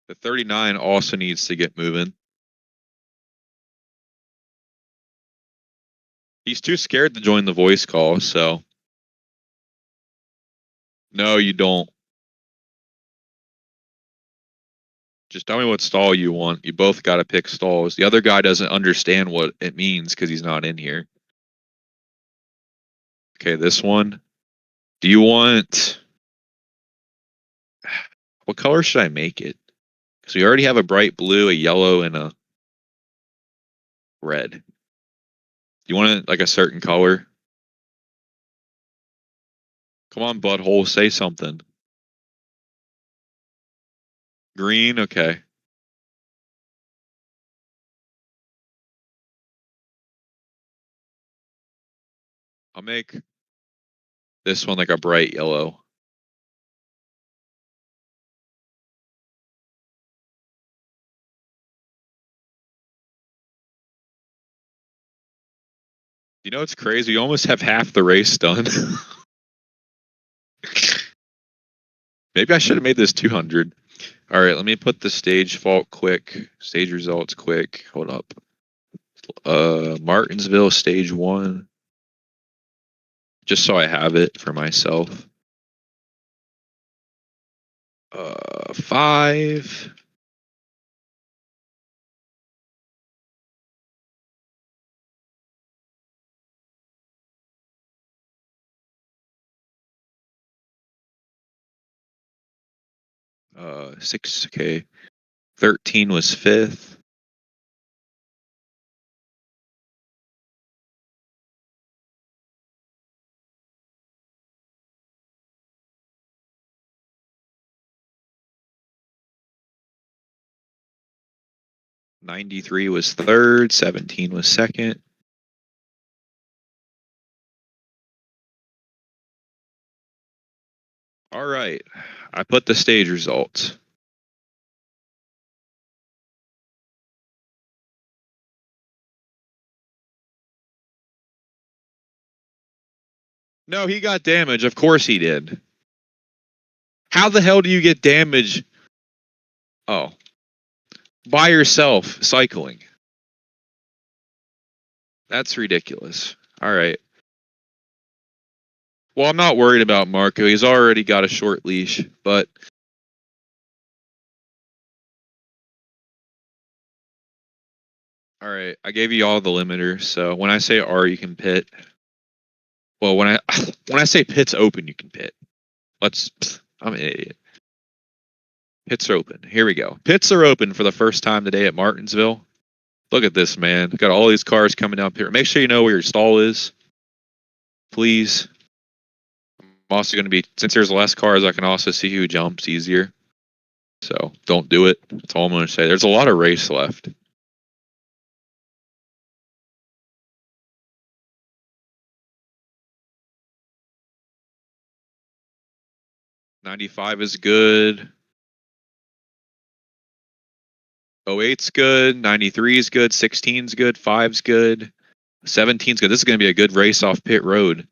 The 39 also needs to get moving. He's too scared to join the voice call, so. No, you don't. Just tell me what stall you want. You both got to pick stalls. The other guy doesn't understand what it means because he's not in here. Okay, this one. Do you want... What color should I make it? Because we already have a bright blue, a yellow, and a red. Do you want it like a certain color? Come on, butthole, say something. Green? Okay. I'll make this one like a bright yellow. You know what's crazy? You almost have half the race done. Maybe I should have made this 200. All right, let me put the stage fault quick. Stage results quick. Hold up. Martinsville stage 1. Just so I have it for myself. 5. Uh, 6. Okay. 13 was 5th. '93 was 3rd. 17 was 2nd. All right. I put the stage results. No, he got damage. Of course he did. How the hell do you get damage? Oh. By yourself, cycling. That's ridiculous. All right. Well, I'm not worried about Marco. He's already got a short leash, but... All right, I gave you all the limiters, so when I say R, you can pit. Well, when I say pit's open, you can pit. I'm an idiot. Pits are open. Here we go. Pits are open for the first time today at Martinsville. Look at this, man. Got all these cars coming down pit. Make sure you know where your stall is, please. I'm also going to be, since there's less cars, I can also see who jumps easier. So don't do it. That's all I'm going to say. There's a lot of race left. '95 is good. 08's good. '93 is good. 16's good. 5's good. 17's good. This is going to be a good race off pit road.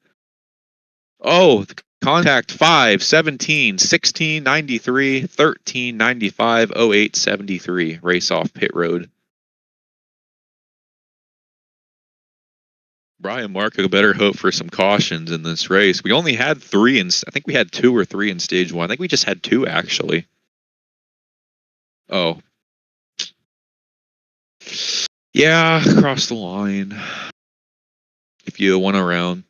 Oh, contact 5, 17, 16, 93, 13, 95, 08, 73. Race off pit road. Brian Marco better hope for some cautions in this race. We only had 3 I think we had 2 or 3 in stage 1. I think we just had 2 actually. Oh. Yeah, cross the line. If you went around.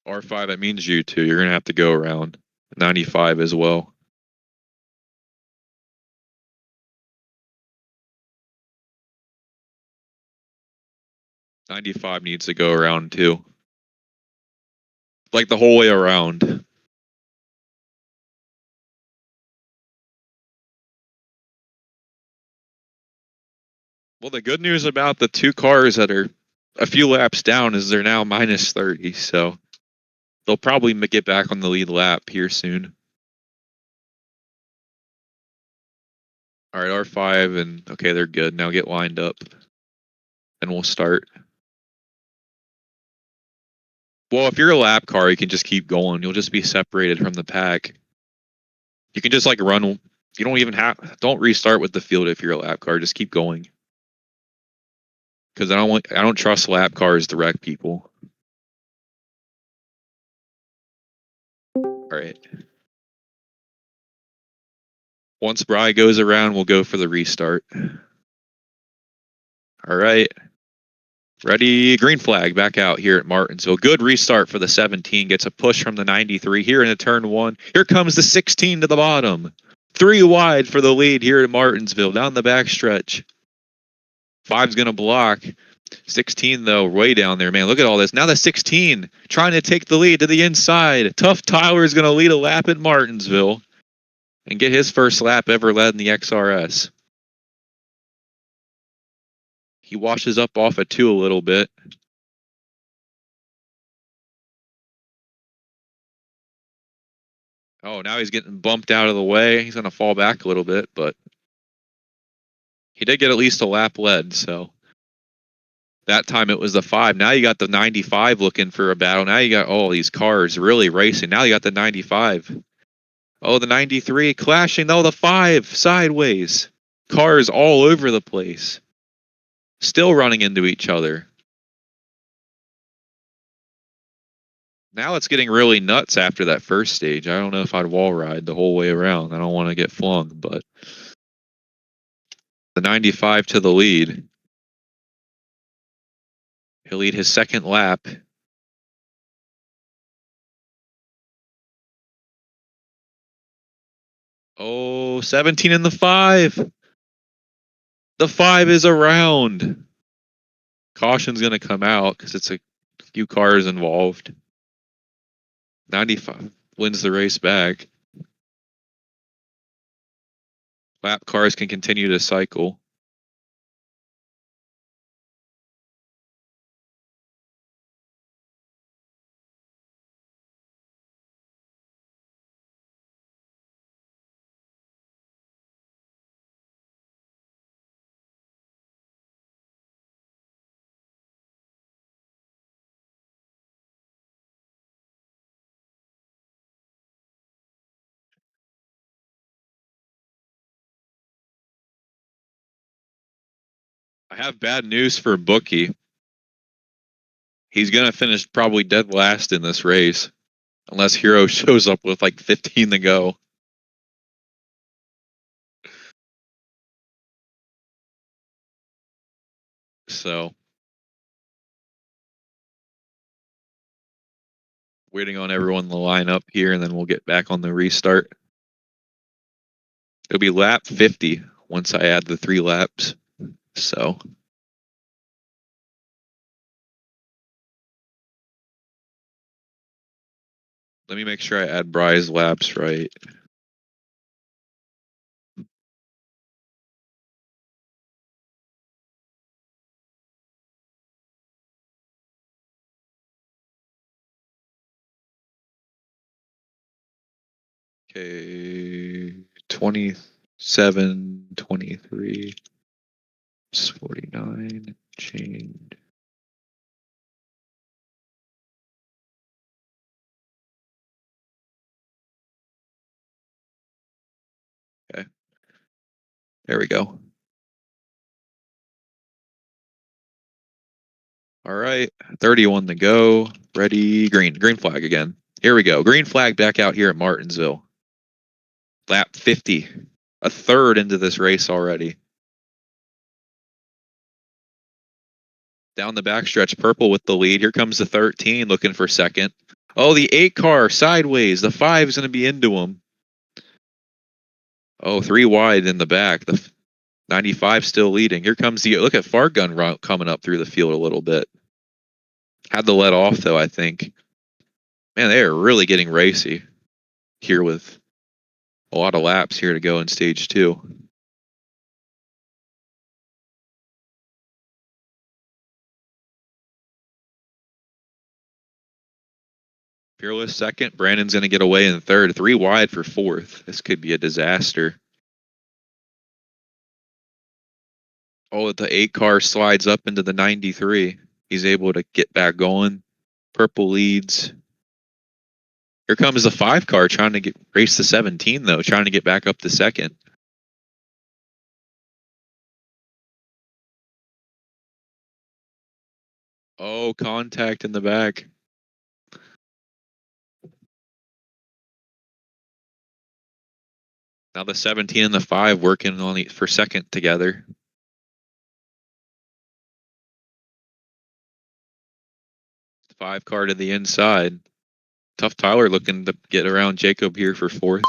R5, that means you too. You're going to have to go around. 95 as well. '95 needs to go around too. Like the whole way around. Well, the good news about the 2 cars that are a few laps down is they're now minus 30, so they'll probably get back on the lead lap here soon. All right, R5, and okay, they're good. Now get lined up, and we'll start. Well, if you're a lap car, you can just keep going. You'll just be separated from the pack. You can just like run. You don't even don't restart with the field if you're a lap car. Just keep going. Because I don't trust lap cars to wreck people. All right. Once Bry goes around, we'll go for the restart. All right. Ready, green flag back out here at Martinsville. Good restart for the 17. Gets a push from the 93 here in a turn one. Here comes the 16 to the bottom. 3 wide for the lead here at Martinsville down the backstretch. 5's going to block. 16 though, way down there, man. Look at all this. Now the 16 trying to take the lead to the inside. Tough Tyler is going to lead a lap at Martinsville and get his first lap ever led in the XRS. He washes up off a 2 a little bit. Oh, now he's getting bumped out of the way. He's going to fall back a little bit, but he did get at least a lap led, so that time it was the 5. Now you got the 95 looking for a battle. Now you got all these cars really racing. Now you got the 95. Oh, the 93 clashing. Oh, the 5 sideways. Cars all over the place. Still running into each other. Now it's getting really nuts after that first stage. I don't know if I'd wall ride the whole way around. I don't want to get flung, but the 95 to the lead. He'll lead his second lap. Oh, 17 in the 5. The 5 is around. Caution's going to come out because it's a few cars involved. 95 wins the race back. Lap cars can continue to cycle. I have bad news for Bookie. He's going to finish probably dead last in this race unless Hero shows up with like 15 to go. So, waiting on everyone to line up here, and then we'll get back on the restart. It'll be lap 50 once I add the 3 laps. So, let me make sure I add Bry's laps right. Okay, 27, 23, 49, chained. Okay, there we go. All right, 31 to go. Ready, green flag again. Here we go. Green flag back out here at Martinsville. Lap 50. A third into this race already. Down the backstretch, purple with the lead. Here comes the 13 looking for second. Oh, the 8 car sideways. The 5 is going to be into him. Oh, 3 wide in the back. The 95 still leading. Here comes the look at Fargun coming up through the field a little bit. Had to let off though, I think. Man, they are really getting racy here with a lot of laps here to go in stage 2. Fearless second. Brandon's going to get away in third. 3 wide for fourth. This could be a disaster. Oh, the 8 car slides up into the 93. He's able to get back going. Purple leads. Here comes the 5 car trying to race the 17 though, trying to get back up to second. Oh, contact in the back. Now the 17 and the 5 working on for second together. The 5 car to the inside. Tough Tyler looking to get around Jacob here for 4th.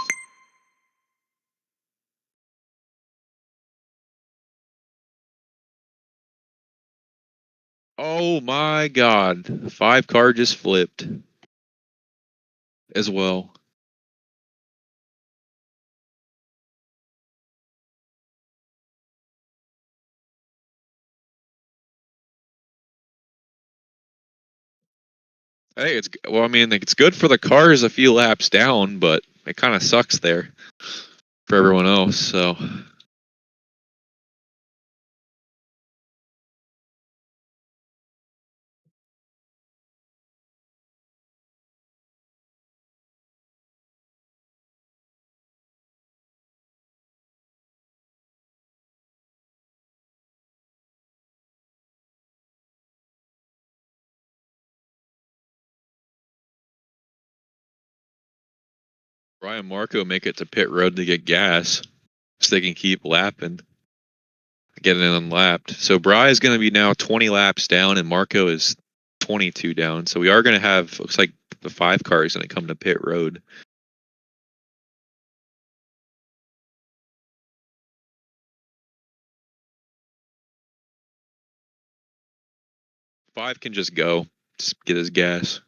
Oh my God. The 5 car just flipped as well. Hey, I mean, it's good for the cars a few laps down, but it kind of sucks there for everyone else. So Brian Marco make it to pit road to get gas so they can keep lapping, getting unlapped. So Bry is going to be now 20 laps down, and Marco is 22 down. So we are going to have, looks like the 5 car is going to come to pit road. Five can just go, just get his gas.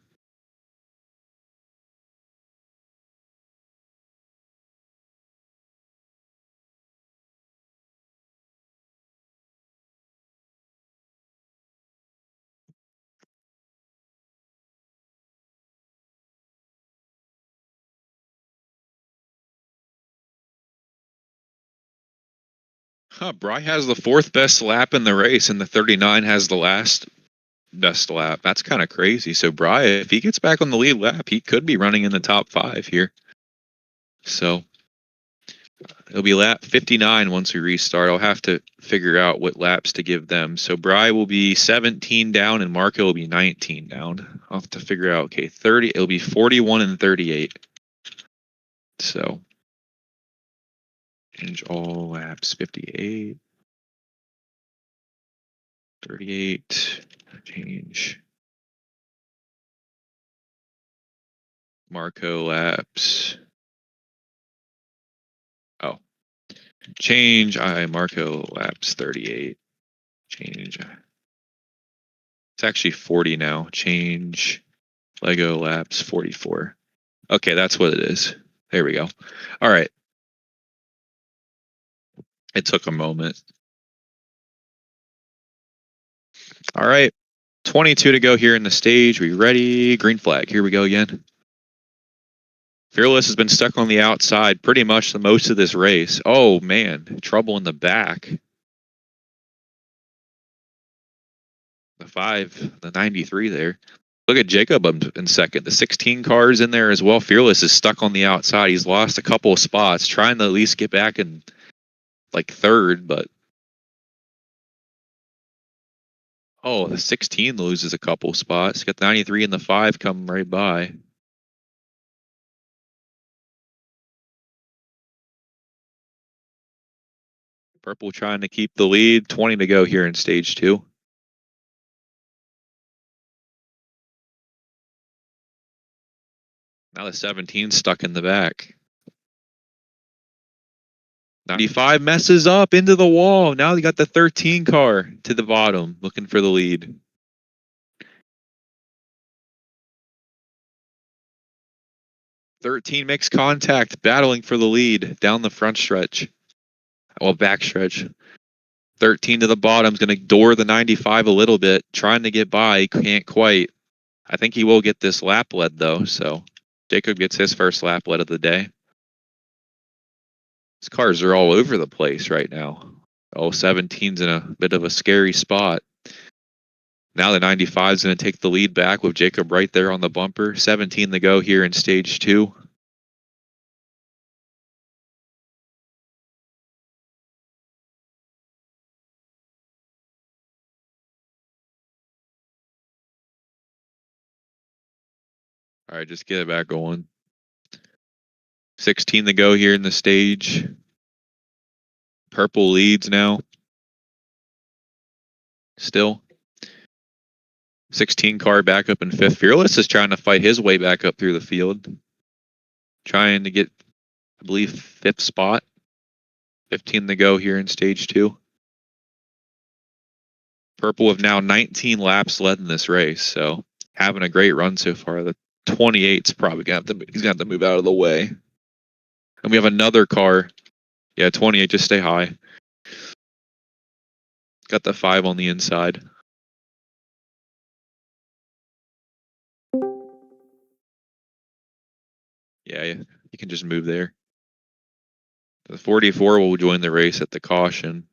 Huh, Bry has the 4th best lap in the race, and the 39 has the last best lap. That's kind of crazy. So Bry, if he gets back on the lead lap, he could be running in the top 5 here. So it'll be lap 59 once we restart. I'll have to figure out what laps to give them. So Bry will be 17 down and Marco will be 19 down. I'll have to figure out, okay, 30, it'll be 41 and 38. So change all laps, 58, 38, change Marco laps. Oh, change Marco laps 38. Change. It's actually 40 now. Change Lego laps 44. Okay, that's what it is. There we go. All right. It took a moment. All right. 22 to go here in the stage. We ready? Green flag. Here we go again. Fearless has been stuck on the outside pretty much the most of this race. Oh, man. Trouble in the back. The 5, the 93 there. Look at Jacob in second. The 16 cars in there as well. Fearless is stuck on the outside. He's lost a couple of spots, trying to at least get back in like 3rd, but oh, the 16 loses a couple spots. Got the 93 and the 5 come right by. Purple trying to keep the lead. 20 to go here in stage 2. Now the 17 stuck in the back. 95 messes up into the wall. Now you got the 13 car to the bottom looking for the lead. 13 makes contact, battling for the lead down the front stretch. Well, back stretch. 13 to the bottom is going to door the 95 a little bit, trying to get by. Can't quite. I think he will get this lap lead though, so Jacob gets his first lap lead of the day. These cars are all over the place right now. Oh, 17's in a bit of a scary spot. Now the 95 is going to take the lead back with Jacob right there on the bumper. 17 to go here in stage 2. All right, just get it back going. 16 to go here in the stage. Purple leads now. Still. 16 car back up in 5th. Fearless is trying to fight his way back up through the field. Trying to get, I believe, 5th spot. 15 to go here in stage 2. Purple with now 19 laps led in this race, so having a great run so far. The 28's probably he's gonna have to move out of the way. And we have another car. Yeah, 28, just stay high. Got the 5 on the inside. Yeah, you can just move there. The 44 will join the race at the caution.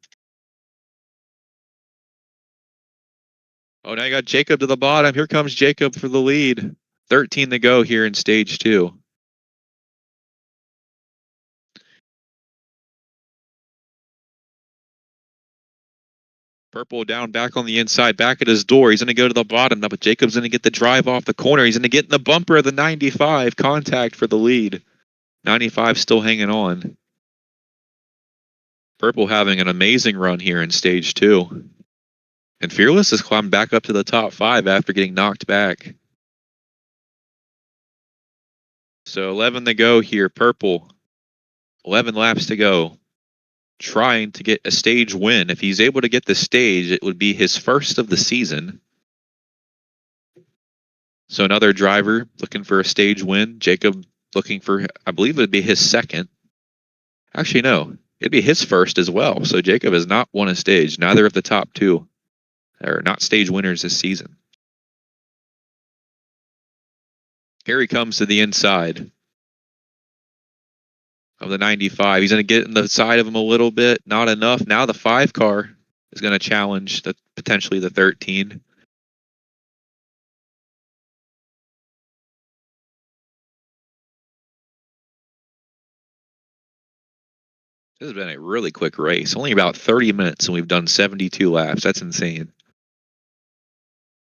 Oh, now you got Jacob to the bottom. Here comes Jacob for the lead. 13 to go here in stage 2. Purple down back on the inside, back at his door. He's going to go to the bottom now, but Jacob's going to get the drive off the corner. He's going to get in the bumper of the 95. Contact for the lead. 95 still hanging on. Purple having an amazing run here in stage 2. And Fearless has climbed back up to the top 5 after getting knocked back. So 11 to go here. Purple. 11 laps to go. Trying to get a stage win. If he's able to get the stage, it would be his first of the season. So another driver looking for a stage win. Jacob looking for, I believe it would be his second. Actually, no. It'd be his first as well. So Jacob has not won a stage. Neither of the top 2 are not stage winners this season. Here he comes to the inside of the 95. He's going to get in the side of him a little bit. Not enough. Now the 5 car is going to challenge potentially the 13. This has been a really quick race. Only about 30 minutes and we've done 72 laps. That's insane.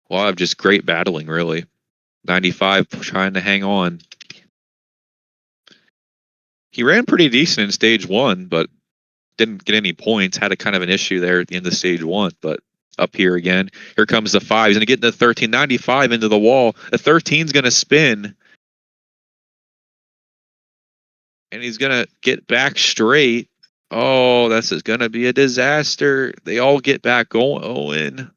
Well, I have just great battling, really. 95 trying to hang on. He ran pretty decent in stage 1, but didn't get any points. Had a kind of an issue there at the end of stage 1, but up here again. Here comes the 5. He's going to get into the 13. 95 into the wall. The 13's going to spin. And he's going to get back straight. Oh, this is going to be a disaster. They all get back going.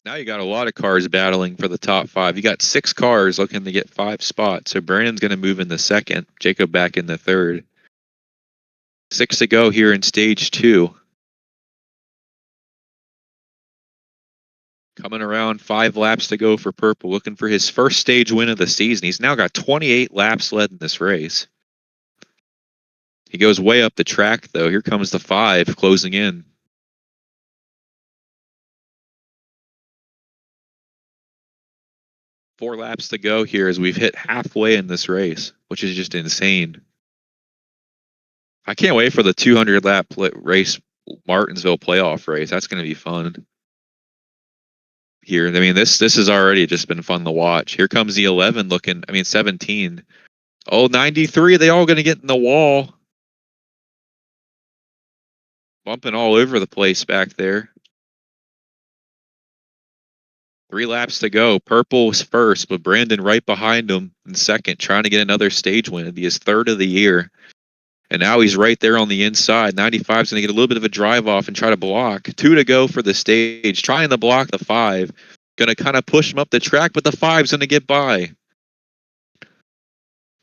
Now you got a lot of cars battling for the top 5. You got 6 cars looking to get 5 spots. So Brandon's going to move in the second. Jacob back in the third. 6 to go here in stage 2. Coming around, 5 laps to go for Purple. Looking for his first stage win of the season. He's now got 28 laps led in this race. He goes way up the track, though. Here comes the 5 closing in. Four laps to go here as we've hit halfway in this race, which is just insane. I can't wait for the 200 lap race, Martinsville playoff race. That's going to be fun. Here, I mean, this has already just been fun to watch. Here comes the 11 looking, 17. Oh, 93, they all going to get in the wall. Bumping all over the place back there. 3 laps to go. Purple's first, but Brandon right behind him in second, trying to get another stage win. It'd be his 3rd of the year. And now he's right there on the inside. 95's going to get a little bit of a drive off and try to block. 2 to go for the stage. Trying to block the 5. Going to kind of push him up the track, but the 5's going to get by.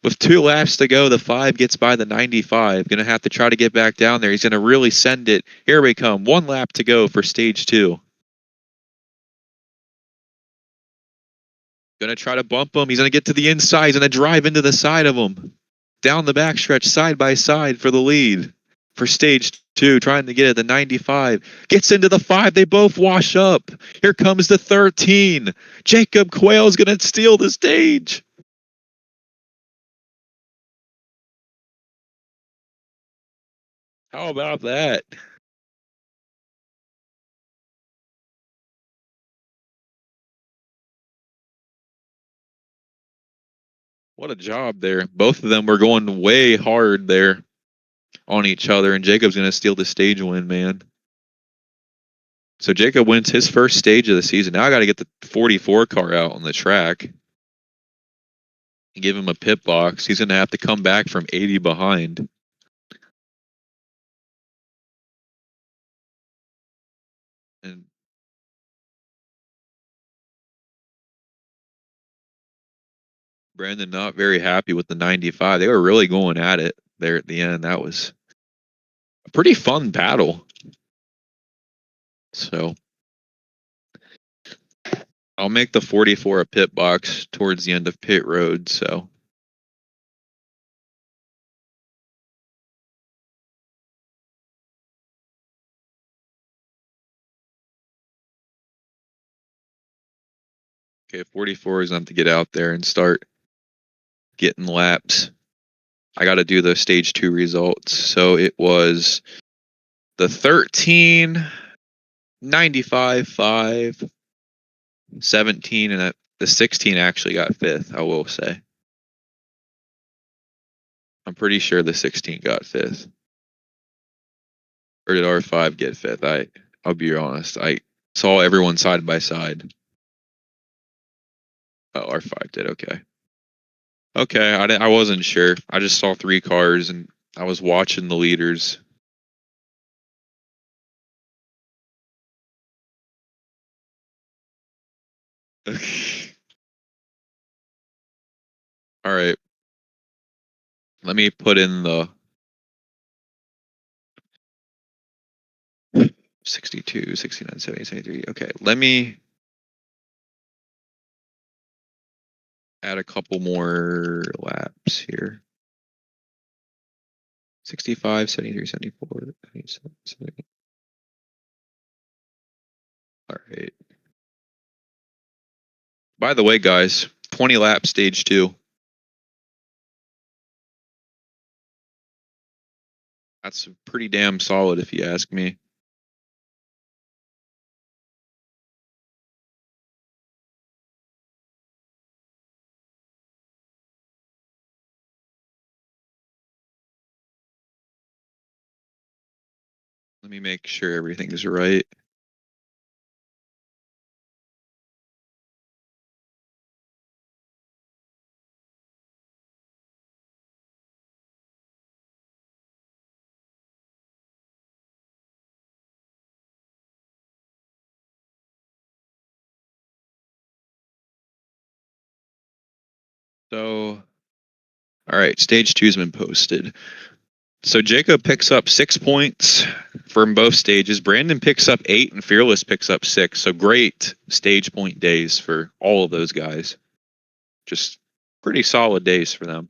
With 2 laps to go, the 5 gets by the 95. Going to have to try to get back down there. He's going to really send it. Here we come. 1 lap to go for stage 2. Going to try to bump him. He's going to get to the inside. He's going to drive into the side of him. down the backstretch side by side for the lead for stage 2, trying to get at the 95. Gets into the 5. They both wash up. Here comes the 13. Jacob Quayle's going to steal the stage. How about that? What a job there. Both of them were going way hard there on each other, and Jacob's going to steal the stage win, man. So Jacob wins his first stage of the season. Now I got to get the 44 car out on the track and give him a pit box. He's going to have to come back from 80 behind. And Brandon not very happy with the 95. They were really going at it there at the end. That was a pretty fun battle. So I'll make the 44 a pit box towards the end of pit road. So okay, 44 is on to get out there and start getting laps. I got to do the stage 2 results. So it was the 13, 95, 5, 17, and the 16 actually got 5th, I will say. I'm pretty sure the 16 got 5th. Or did R5 get 5th? I'll be honest. I saw everyone side by side. Oh, R5 did. Okay. Okay, I wasn't sure. I just saw 3 cars and I was watching the leaders. All right. Let me put in the 62, 69, 70, 73. Okay, let me add a couple more laps here. 65, 73, 74, 77, 78. All right. By the way, guys, 20 laps stage 2. That's pretty damn solid if you ask me. Let me make sure everything's right. So, all right, stage 2's been posted. So Jacob picks up 6 points from both stages. Brandon picks up 8 and Fearless picks up 6. So great stage point days for all of those guys. Just pretty solid days for them.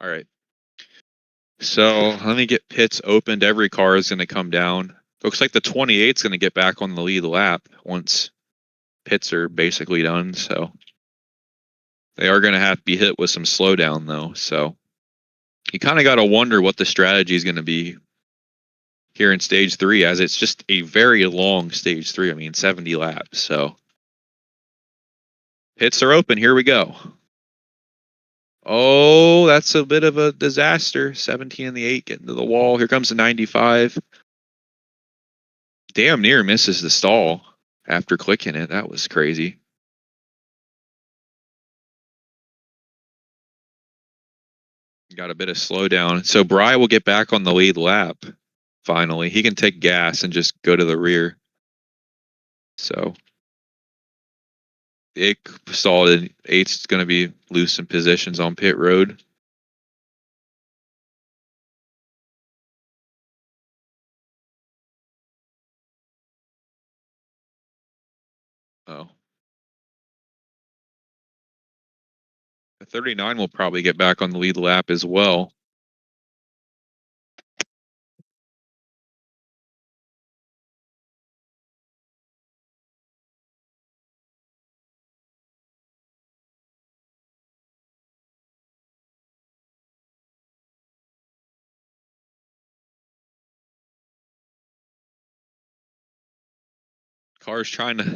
All right. So let me get pits opened. Every car is going to come down. Looks like the 28 is going to get back on the lead lap once pits are basically done. So they are going to have to be hit with some slowdown though. So you kind of got to wonder what the strategy is going to be here in stage 3, as it's just a very long stage 3. I mean, 70 laps. So pits are open. Here we go. Oh, that's a bit of a disaster. 17 and the 8 getting to the wall. Here comes the 95. Damn near misses the stall after clicking it. That was crazy. Got a bit of slowdown. So Bry will get back on the lead lap. Finally, he can take gas and just go to the rear. So it stalled. And 8's going to be loose in positions on pit road. Oh, The 39 will probably get back on the lead lap as well.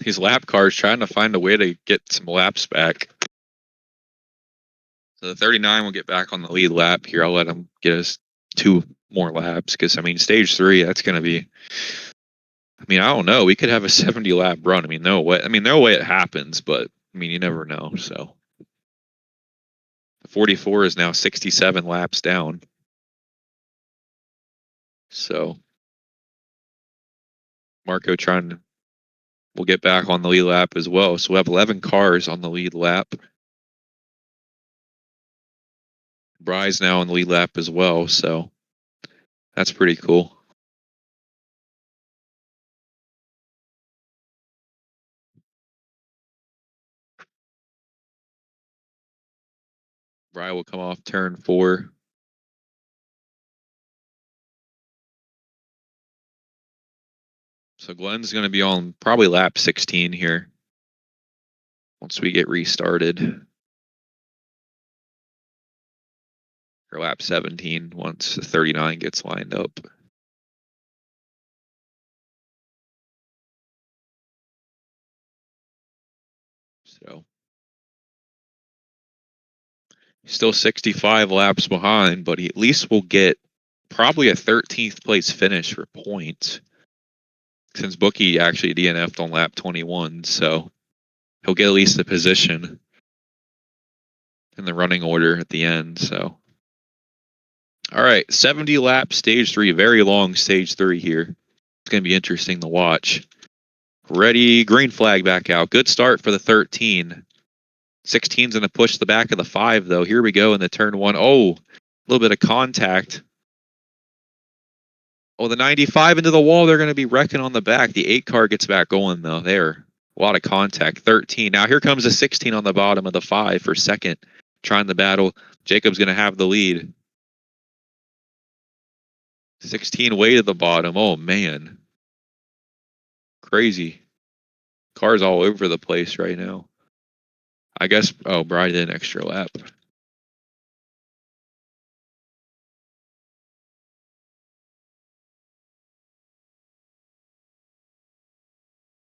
His lap car's trying to find a way to get some laps back. So the 39 will get back on the lead lap here. I'll let him get us 2 more laps because, I mean, stage 3, that's going to be, I mean, I don't know. We could have a 70 lap run. I mean, no way. I mean, no way it happens, but I mean, you never know. So 44 is now 67 laps down. So Marco will get back on the lead lap as well. So we have 11 cars on the lead lap. Bry's now on the lead lap as well. So that's pretty cool. Bry will come off turn 4. So Glenn's going to be on probably lap 16 here once we get restarted. Or lap 17 once the 39 gets lined up. So he's still 65 laps behind, but he at least will get probably a 13th place finish for points. Since Bookie actually DNF'd on lap 21, so he'll get at least a position in the running order at the end. So, all right, 70 lap stage 3, very long stage 3 here. It's going to be interesting to watch. Ready, green flag back out. Good start for the 13. 16's going to push the back of the 5, though. Here we go in the turn 1. Oh, a little bit of contact. Oh, the 95 into the wall. They're going to be wrecking on the back. The 8 car gets back going, though. There. A lot of contact. 13. Now here comes a 16 on the bottom of the 5 for second. Trying the battle. Jacob's going to have the lead. 16 way to the bottom. Oh, man. Crazy. Cars all over the place right now. I guess, oh, Bry did an extra lap.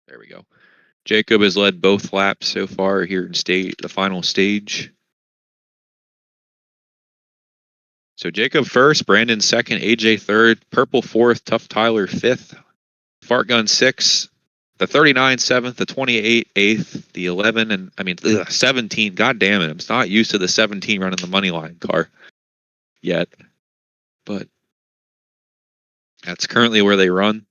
There we go. Jacob has led both laps so far here in the final stage. So Jacob first, Brandon second, AJ third, Purple fourth, Tough Tyler fifth, Fart Gun sixth, the 39 seventh, the 28 eighth, the 11 and 17. God damn it! I'm not used to the 17 running the money line car yet, but that's currently where they run.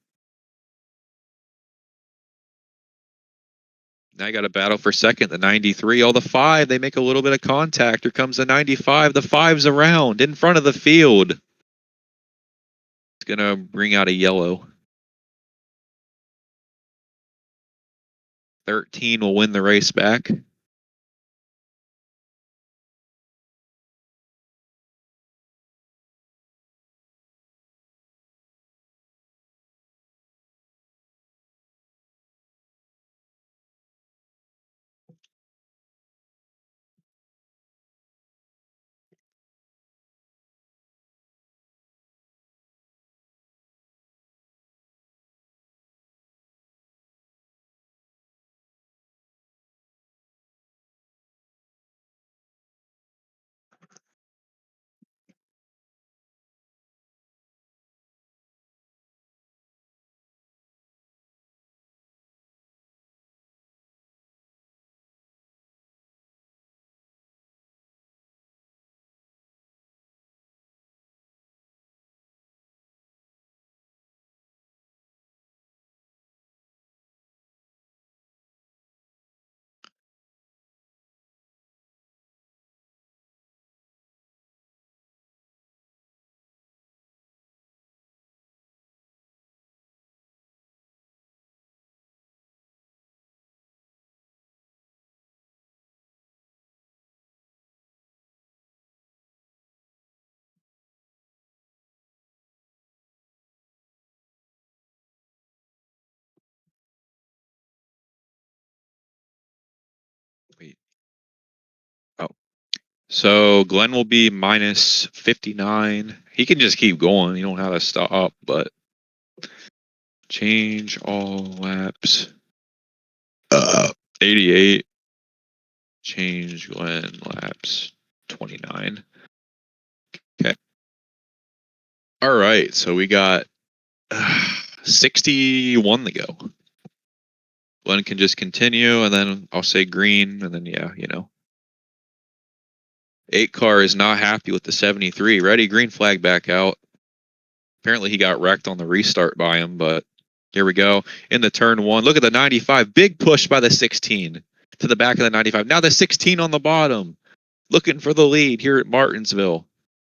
Now you got a battle for second, the 93. Oh, the 5, they make a little bit of contact. Here comes the 95. The 5's around in front of the field. It's going to bring out a yellow. 13 will win the race back. So Glenn will be minus 59. He can just keep going. You don't have to stop, but change all laps. 88. Change Glenn laps 29. Okay. All right. So we got 61 to go. Glenn can just continue, and then I'll say green, and then, yeah, 8 car is not happy with the 73. Ready, green flag back out. Apparently he got wrecked on the restart by him, but here we go. In the turn 1, look at the 95. Big push by the 16 to the back of the 95. Now the 16 on the bottom. Looking for the lead here at Martinsville.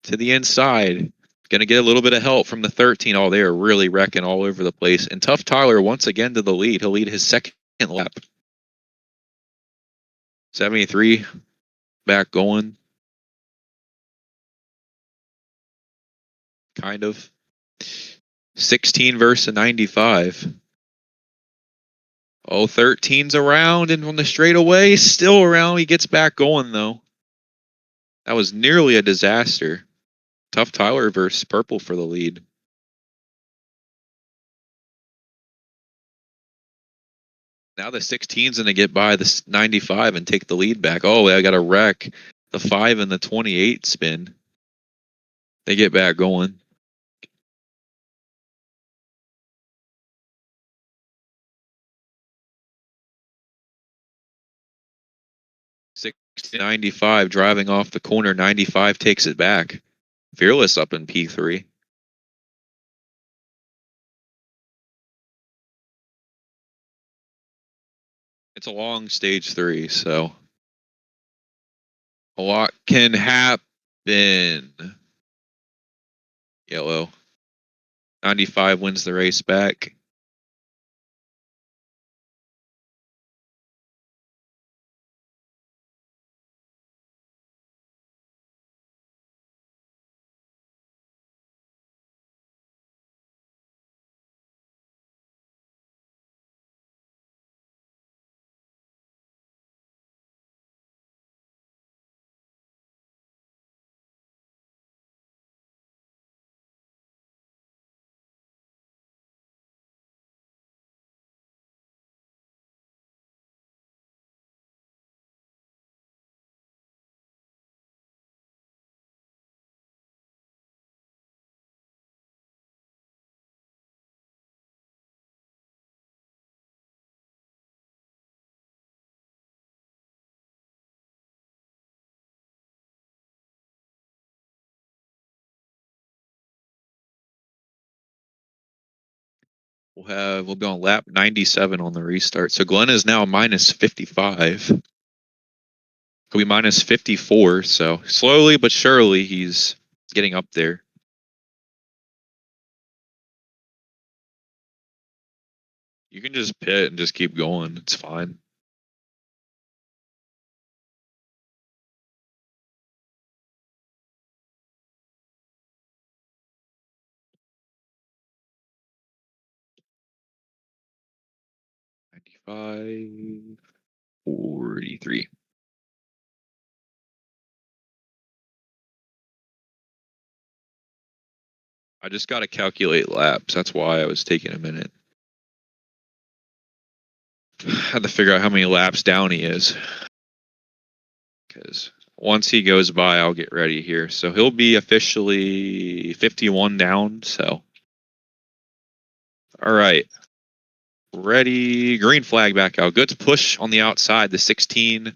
To the inside. Going to get a little bit of help from the 13. Oh, they are really wrecking all over the place. And Tough Tyler once again to the lead. He'll lead his second lap. 73 back going. Kind of. 16 versus 95. Oh, 13's around and on the straightaway, still around. He gets back going, though. That was nearly a disaster. Tough Tyler versus Purple for the lead. Now the 16's going to get by the 95 and take the lead back. Oh, I got a wreck. The 5 and the 28 spin. They get back going. Six 95 driving off the corner. 95 takes it back. Fearless up in P3. It's a long stage 3, so a lot can happen. Yellow. 95 wins the race back. We'll be on lap 97 on the restart. So Glenn is now minus 55. Could be minus 54. So slowly but surely he's getting up there. You can just pit and just keep going. It's fine. $95, $43. I just got to calculate laps. That's why I was taking a minute. I had to figure out how many laps down he is. Because once he goes by, I'll get ready here. So he'll be officially 51 down. So, all right. Ready. Green flag back out. Good push on the outside. The 16,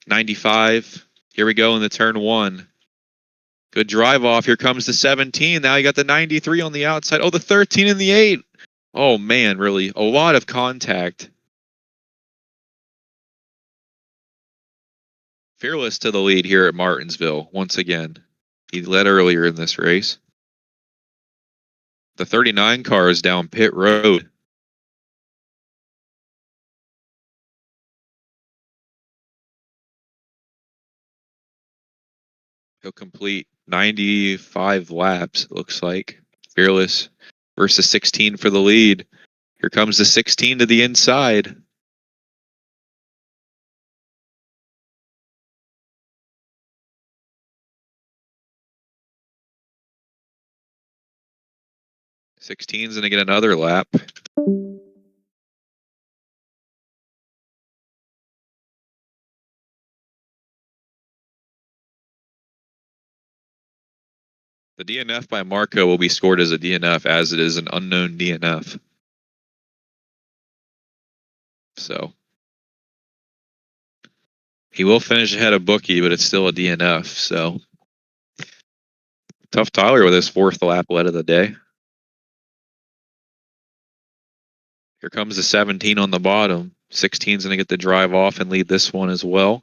95. Here we go in the turn 1. Good drive off. Here comes the 17. Now you got the 93 on the outside. Oh, the 13 and the 8. Oh, man, really. A lot of contact. Fearless to the lead here at Martinsville once again. He led earlier in this race. The 39 car is down pit road. He'll complete 95 laps, it looks like. Fearless versus 16 for the lead. Here comes the 16 to the inside. 16's gonna get another lap. The DNF by Marco will be scored as a DNF as it is an unknown DNF. So he will finish ahead of Bookie, but it's still a DNF. So tough Tyler with his 4th lap lead of the day. Here comes the 17 on the bottom. 16's going to get the drive off and lead this one as well.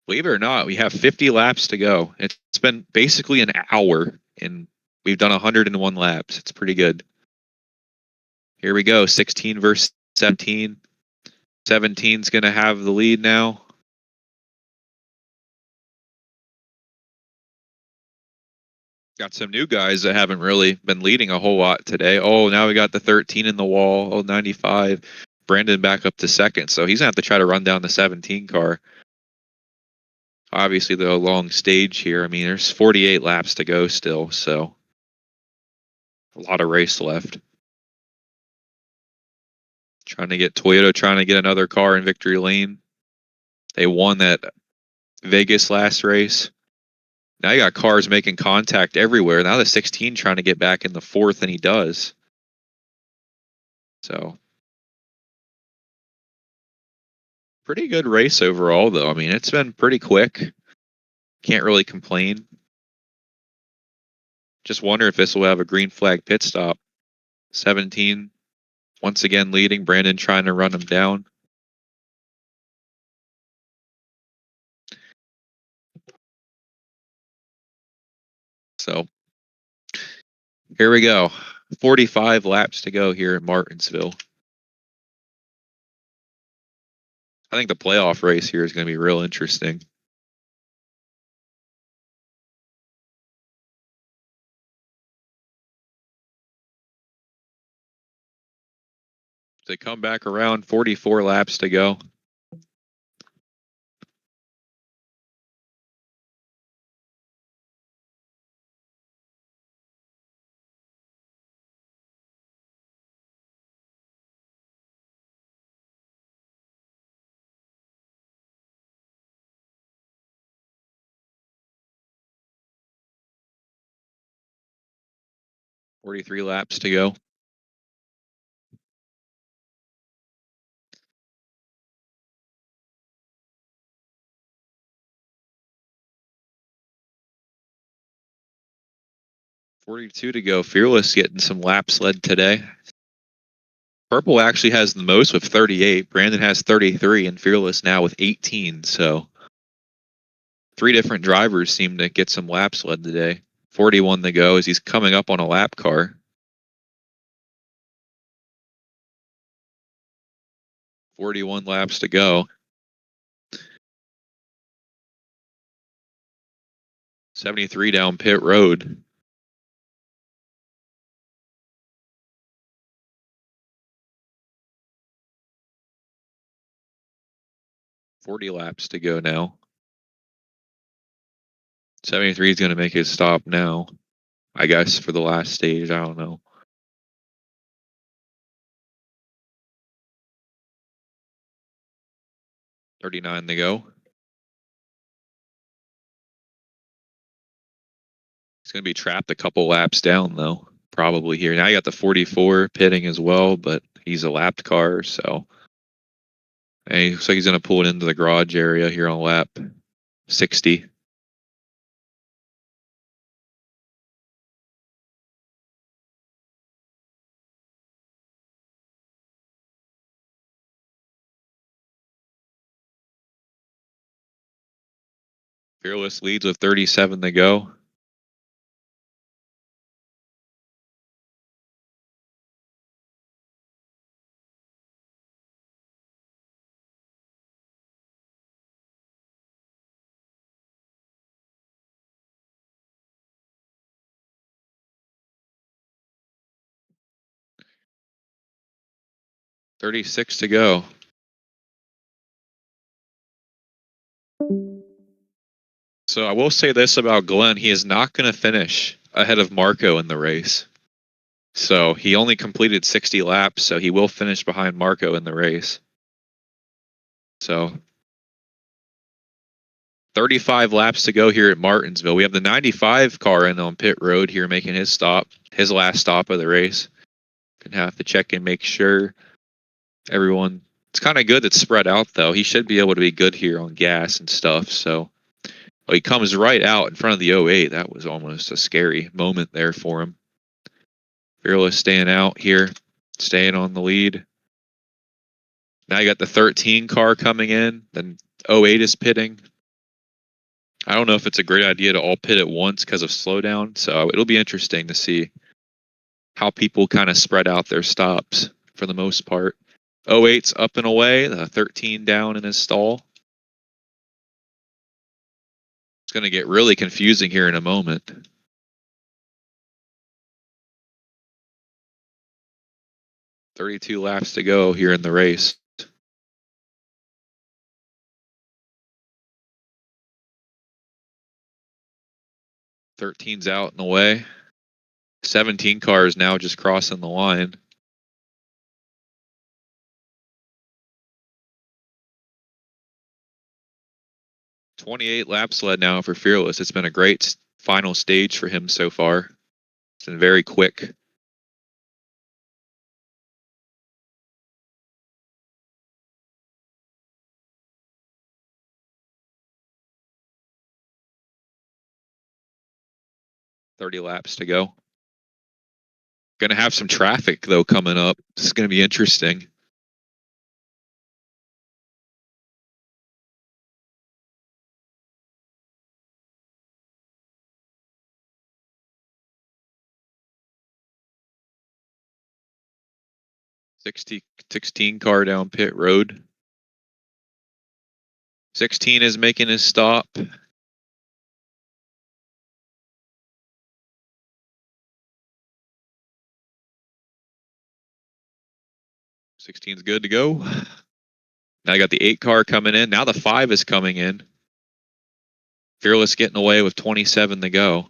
Believe it or not, we have 50 laps to go. It's been basically an hour, and we've done 101 laps. It's pretty good. Here we go, 16 versus 17. 17's going to have the lead now. Got some new guys that haven't really been leading a whole lot today. Oh, now we got the 13 in the wall. Oh, 95. Brandon back up to 2nd, so he's going to have to try to run down the 17 car. Obviously, the long stage here. I mean, there's 48 laps to go still, so a lot of race left. Toyota trying to get another car in victory lane. They won that Vegas last race. Now you got cars making contact everywhere. Now the 16 trying to get back in the 4th, and he does. So pretty good race overall, though. I mean, it's been pretty quick. Can't really complain. Just wonder if this will have a green flag pit stop. 17 once again leading. Brandon trying to run him down. So here we go. 45 laps to go here in Martinsville. I think the playoff race here is going to be real interesting. They come back around, 44 laps to go. Forty-three laps to go. $42 to go. Fearless getting some laps led today. Purple actually has the most with 38. Brandon has 33, and Fearless now with 18. So 3 different drivers seem to get some laps led today. 41 to go as he's coming up on a lap car. 41 laps to go. 73 down pit road. $40 laps to go now. 73 is going to make his stop now. I guess for the last stage. I don't know. 39 to go. He's going to be trapped a couple laps down, though, probably here. Now you got the 44 pitting as well, but he's a lapped car, so. And he looks like he's going to pull it into the garage area here on lap 60. Fearless leads with 37 to go. $36 to go. So I will say this about Glenn. He is not going to finish ahead of Marco in the race. So he only completed 60 laps, so he will finish behind Marco in the race. So 35 laps to go here at Martinsville. We have the 95 car in on pit road here making his stop, his last stop of the race. Gonna have to check and make sure everyone. It's kind of good that's spread out though. He should be able to be good here on gas and stuff. So he comes right out in front of the 08. That was almost a scary moment there for him. Fearless staying out here, staying on the lead. Now you got the 13 car coming in. Then 08 is pitting. I don't know if it's a great idea to all pit at once because of slowdown. So it'll be interesting to see how people kind of spread out their stops for the most part. 08's up and away, the 13 down in his stall. It's going to get really confusing here in a moment. 32 laps to go here in the race. Thirteen's out and away. 17 cars now just crossing the line. .28 laps led now for Fearless. It's been a great final stage for him so far. It's been very quick. .30 laps to go. Going to have some traffic though coming up. This is going to be interesting. Sixteen car down pit road. 16 is making his stop. .16's good to go. Now I got the 8 car coming in. Now the 5 is coming in. Fearless getting away with 27 to go.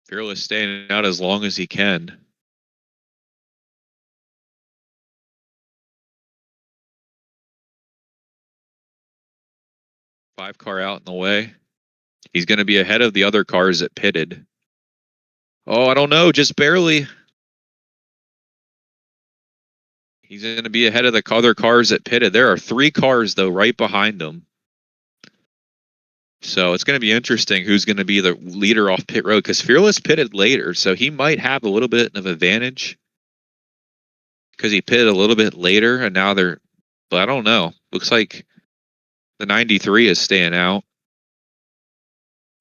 Fearless staying out as long as he can. Five car out in the way. He's going to be ahead of the other cars that pitted. Oh, I don't know, just barely. He's going to be ahead of the other cars that pitted. There are 3 cars, though, right behind him. So it's going to be interesting who's going to be the leader off pit road because Fearless pitted later, so he might have a little bit of advantage because he pitted a little bit later, and now they're. But I don't know. Looks like the 93 is staying out.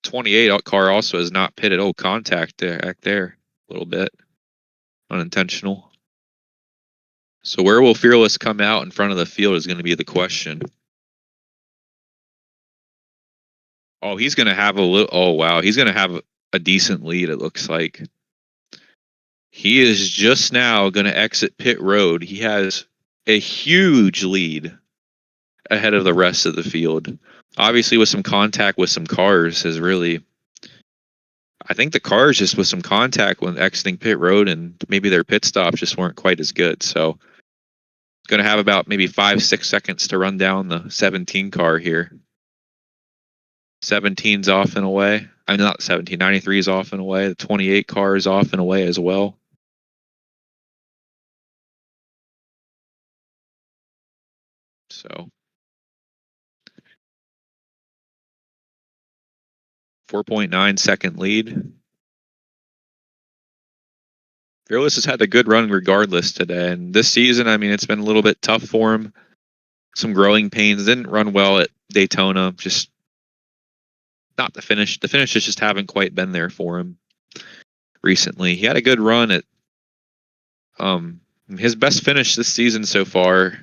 28 car also is not pitted. Oh, contact there, back there a little bit. Unintentional. So where will Fearless come out in front of the field is going to be the question. Oh, he's going to have a little. Oh, wow. He's going to have a decent lead, it looks like. He is just now going to exit pit road. He has a huge lead ahead of the rest of the field. Obviously, with some contact with some cars has really. I think the cars just with some contact when exiting pit road and maybe their pit stops just weren't quite as good. So going to have about maybe 5-6 seconds to run down the 17 car here. 17's off and away. I'm not 17. 93 is off and away. The 28 car is off and away as well. So 4.9 second lead. Fearless has had a good run regardless today. And this season, I mean, it's been a little bit tough for him. Some growing pains. Didn't run well at Daytona. Just not the finish. The finishes just haven't quite been there for him recently. He had a good run at his best finish this season so far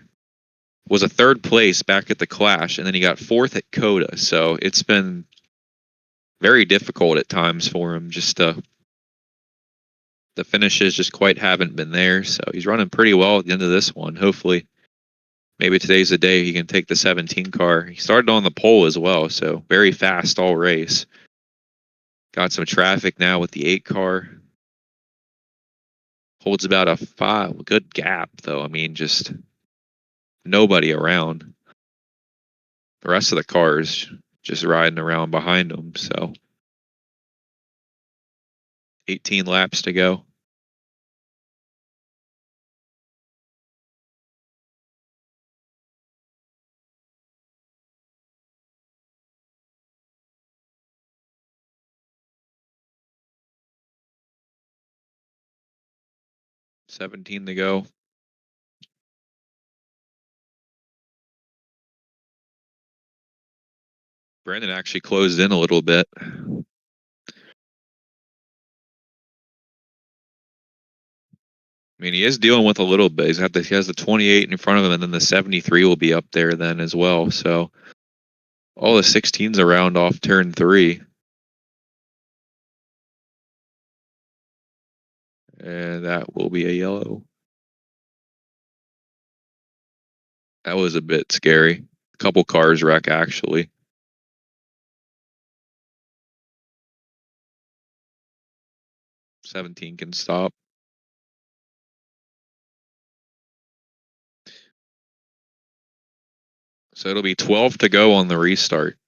was a third place back at the Clash, and then he got fourth at Coda. So it's been very difficult at times for him. Just the finishes just quite haven't been there. So he's running pretty well at the end of this one. Hopefully, maybe today's the day he can take the 17 car. He started on the pole as well, so very fast all race. Got some traffic now with the 8 car. Holds about a 5, good gap though. I mean, just nobody around. The rest of the cars just riding around behind him. So 18 laps to go. $17 to go. Brandon actually closed in a little bit. I mean, he is dealing with a little bit. He has the 28 in front of him, and then the 73 will be up there then as well. So all the 16s around off turn 3. And that will be a yellow. That was a bit scary. A couple cars wreck, actually. 17 can stop. So it'll be 12 to go on the restart.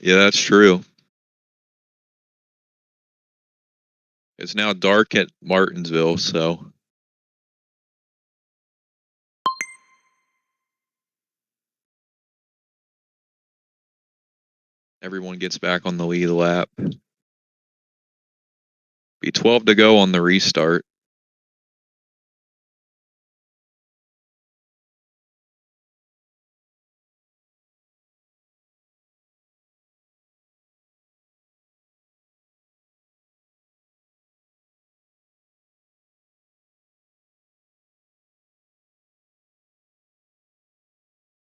Yeah, that's true. It's now dark at Martinsville, so everyone gets back on the lead lap. Be 12 to go on the restart.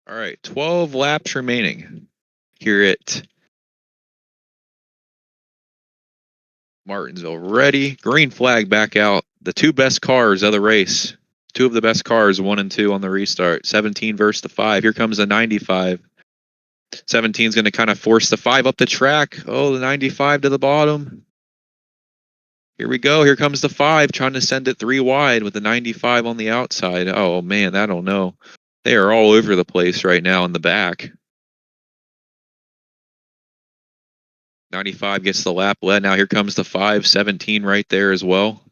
All right, 12 laps remaining here at Martinsville. Ready, green flag back out. The 2 best cars of the race. 2 of the best cars, 1 and 2 on the restart. 17 versus the 5. Here comes the 95. 17 is going to kind of force the 5 up the track. Oh, the 95 to the bottom. Here we go. Here comes the 5 trying to send it 3 wide with the 95 on the outside. Oh, man, I don't know. They are all over the place right now in the back. 95 gets the lap led. Now here comes the 5, 17 right there as well.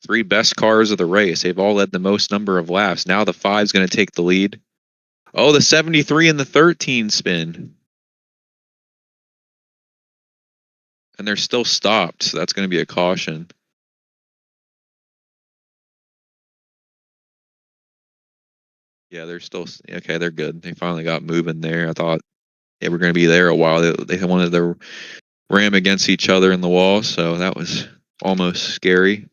3 best cars of the race. They've all led the most number of laps. Now the 5 is going to take the lead. Oh, the 73 and the 13 spin. And they're still stopped, so that's going to be a caution. Yeah, they're still okay. They're good. They finally got moving there. I thought they were going to be there a while. They wanted to ram against each other in the wall, so that was almost scary.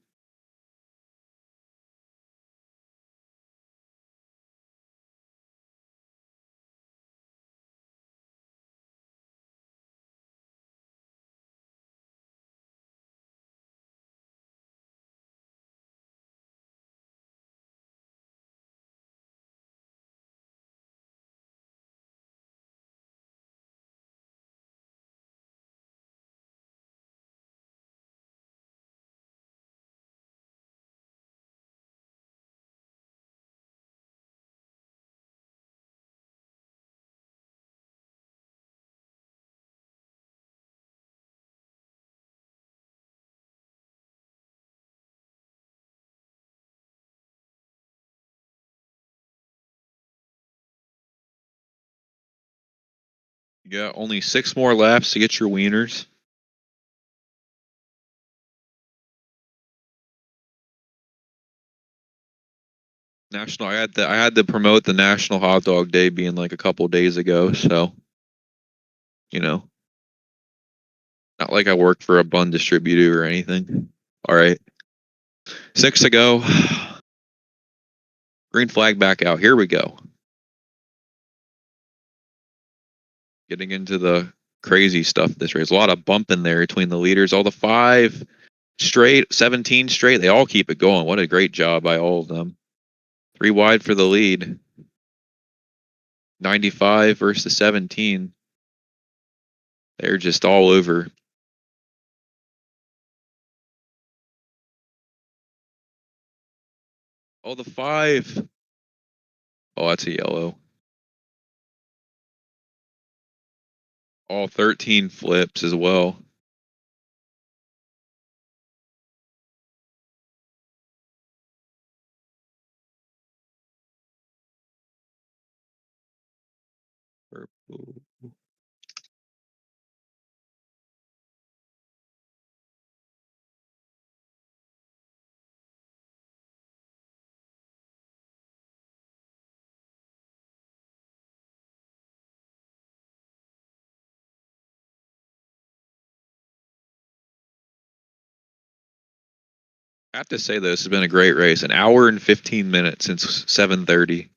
You got only 6 more laps to get your wieners. I had to promote the National Hot Dog Day being like a couple days ago, so you know, not like I worked for a bun distributor or anything. All right, 6 to go. Green flag back out. Here we go. Getting into the crazy stuff this race. A lot of bumping there between the leaders. All the 5 straight, 17 straight. They all keep it going. What a great job by all of them. 3 wide for the lead. 95 versus 17. They're just all over. Oh, the 5. Oh, that's a yellow. All 13 flips as well. Purple. I have to say, though, this has been a great race. An hour and 15 minutes since 7:30.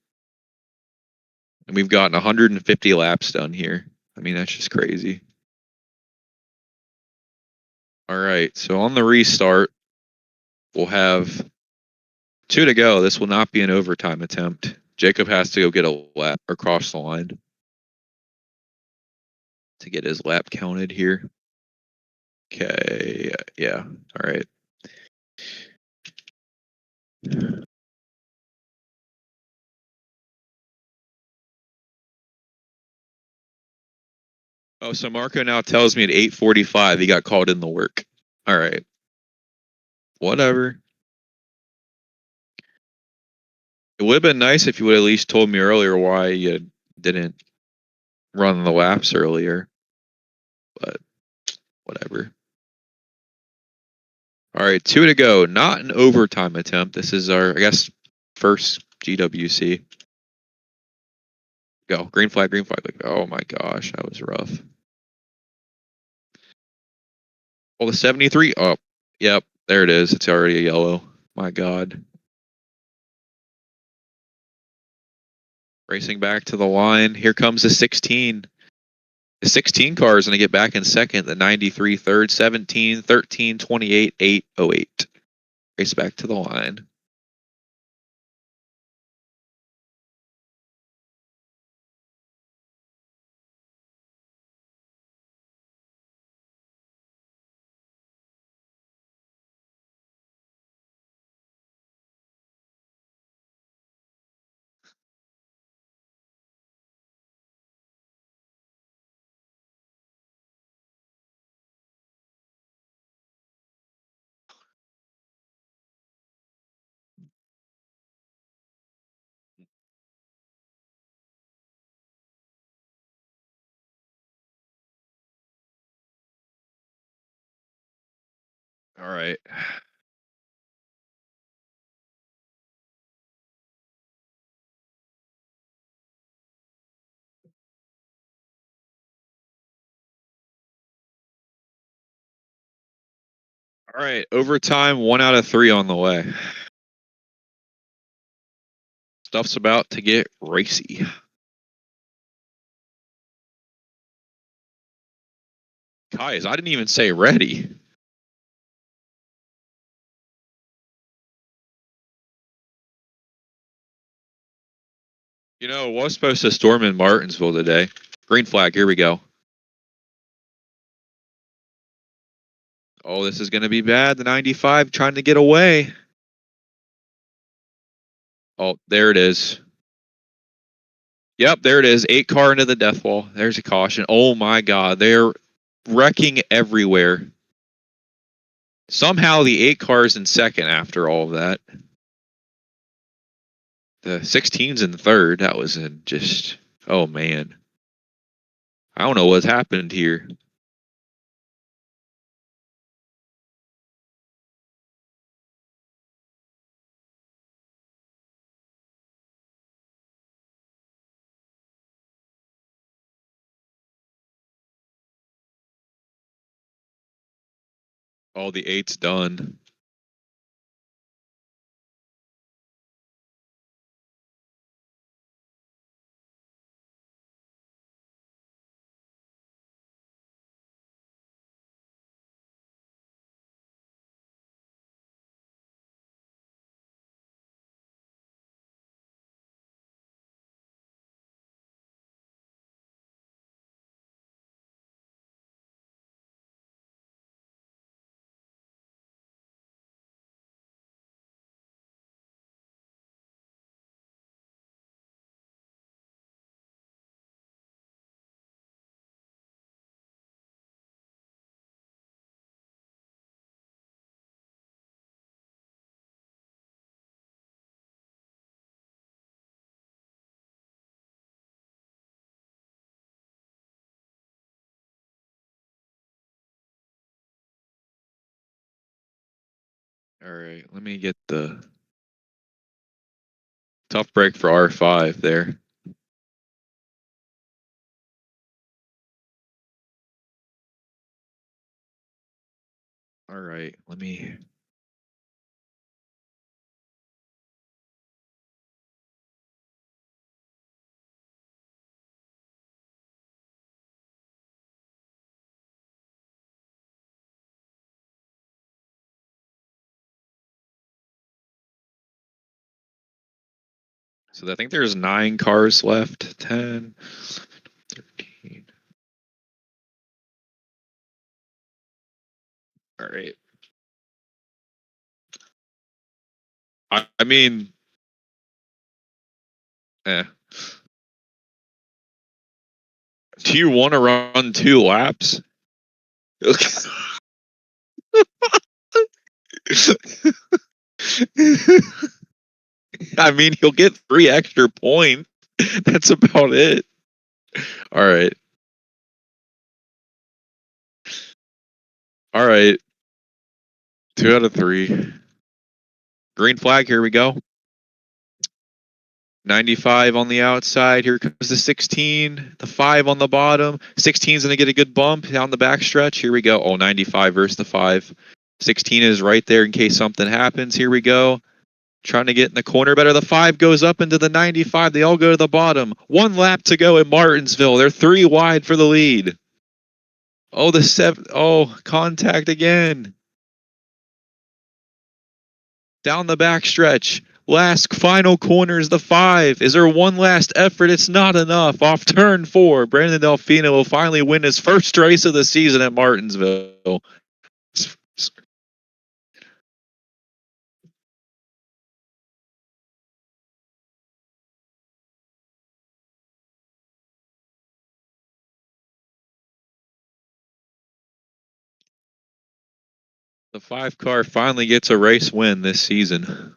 And we've gotten 150 laps done here. I mean, that's just crazy. All right, so on the restart, we'll have 2 to go. This will not be an overtime attempt. Jacob has to go get a lap or cross the line to get his lap counted here. Okay, yeah, all right. Oh, so Marco now tells me at 8:45 he got called in the work. All right, whatever. It would have been nice if you would at least told me earlier why you didn't run the laps earlier, but whatever. All right, 2 to go. Not an overtime attempt. This is our, I guess, first GWC. Go. Green flag, green flag. Oh my gosh, that was rough. Oh, the 73. Oh, yep, there it is. It's already a yellow. My God. Racing back to the line. Here comes the 16. The 16 car is going to get back in second. The 93 third. 17, 13, 28, 8, 08. Race back to the line. All right. All right. Overtime, 1 out of 3 on the way. Stuff's about to get racy. Guys, I didn't even say ready. You know, it was supposed to storm in Martinsville today. Green flag, here we go. Oh, this is going to be bad. The 95 trying to get away. Oh, there it is. Yep, there it is. 8 car into the death wall. There's a caution. Oh my God, they're wrecking everywhere. Somehow the 8 cars in second after all of that. The 16's in third. That was just, oh man. I don't know what's happened here. All the 8's done. All right, let me get the tough break for R5 there. All right, let me. So I think there's 9 cars left. 10, 13. All right. I mean, eh. Do you want to run 2 laps? I mean, he'll get 3 extra points. That's about it. All right. All right. 2 out of 3. Green flag. Here we go. 95 on the outside. Here comes the 16. The 5 on the bottom. 16's going to get a good bump down the backstretch. Here we go. Oh, 95 versus the 5. 16 is right there in case something happens. Here we go. Trying to get in the corner better. The 5 goes up into the 95. They all go to the bottom. 1 lap to go in Martinsville. They're 3 wide for the lead. Oh, the 7. Oh, contact again. Down the backstretch. Last final corners, the 5. Is there one last effort? It's not enough. Off turn 4, Brandon Delfino will finally win his first race of the season at Martinsville. The 5 car finally gets a race win this season.